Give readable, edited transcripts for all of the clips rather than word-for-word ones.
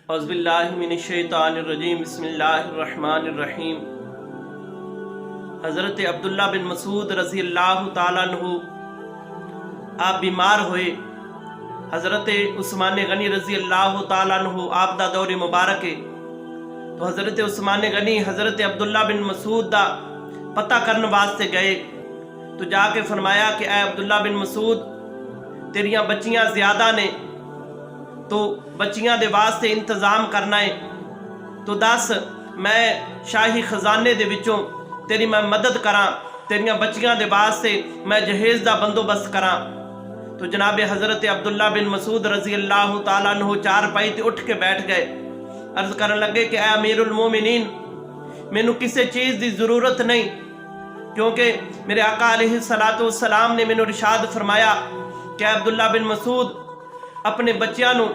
اعوذ باللہ من الشیطان الرجیم بسم اللہ الرحمن الرحیم۔ حضرت عبداللہ بن مسعود رضی اللہ تعالیٰ عنہ آپ بیمار ہوئے۔ حضرت عثمان غنی رضی اللہ تعالیٰ عنہ آپ دا دور مبارک ہے، تو حضرت عثمان غنی حضرت عبداللہ بن مسعود دا پتہ کرنے واسطے گئے، تو جا کے فرمایا کہ اے عبداللہ بن مسعود، تیریاں بچیاں زیادہ نے تو بچیاں دے واسطے انتظام کرنا ہے، تو دس میں شاہی خزانے دے وچوں تیری میں مدد کراں، تیریاں بچیاں دے واسطے میں جہیز دا بندوبست کراں۔ تو جناب حضرت عبداللہ بن مسعود رضی اللہ تعالیٰ عنہ چار پائی تے اٹھ کے بیٹھ گئے، عرض کرنے لگے کہ اے امیر المومنین، مینوں کسی چیز دی ضرورت نہیں، کیونکہ میرے آقا علیہ السلام نے مینوں ارشاد فرمایا کہ اے عبداللہ بن مسعود، اپنے بچیاں نو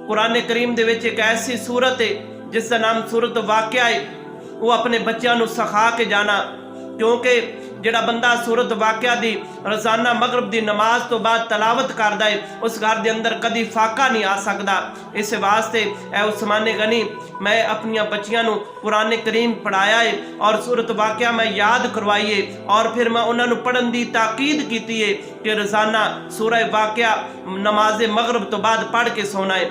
قرآن کریم دے وچ ایک ایسی صورت ہے جس کا نام صورت واقعہ ہے، وہ اپنے بچیاں نو سکھا کے جانا، کیونکہ جڑا بندہ صورت واقعہ دی روزانہ مغرب دی نماز تو بعد تلاوت کردا ہے، اس گھر دے اندر کدی فاقہ نہیں آ سکدا۔ اس واسطے اے عثمان غنی، میں اپنی بچیاں نو قرآن کریم پڑھایا ہے اور صورت واقعہ میں یاد کروائی ہے، اور پھر میں انہاں نو پڑھن دی تاکید کیتی ہے کہ روزانہ سورہ واقعہ نماز مغرب تو بعد پڑھ کے سونا ہے۔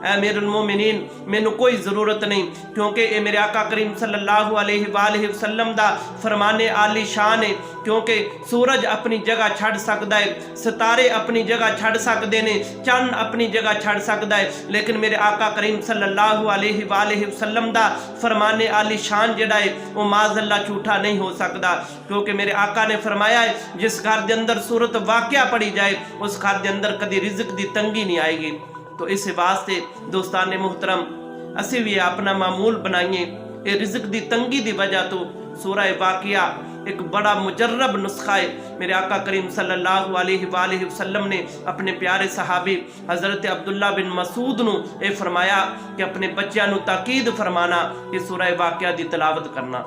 اے امیر المومنین، مینوں کوئی ضرورت نہیں، کیونکہ اے میرے آقا کریم صلی اللہ علیہ وآلہ وسلم دا فرمان عالی شان ہے، کیونکہ سورج اپنی جگہ چھڑ سکدا ہے، ستارے اپنی جگہ چھڑ سکدے نے، چند اپنی جگہ چھڑ سکدا ہے، لیکن میرے آقا کریم صلی اللہ علیہ وآلہ وسلم دا فرمان عالی شان جڑا ہے وہ معاذ اللہ جھوٹا نہیں ہو سکدا، کیونکہ میرے آقا نے فرمایا ہے جس گھر دے اندر سورت واقعہ پڑھی جائے اس گھر دے اندر کدی رزق دی تنگی نہیں آئے گی۔ تو اس واسطے دوستان محترم، اسی بھی اپنا معمول بنائیے، اے رزق دی تنگی دی وجہ تو سورہ واقعہ ایک بڑا مجرب نسخہ ہے۔ میرے آقا کریم صلی اللہ علیہ وآلہ وسلم نے اپنے پیارے صحابی حضرت عبداللہ بن مسعود نو اے فرمایا کہ اپنے بچیاں نو تاکید فرمانا کہ سورہ واقعہ دی تلاوت کرنا۔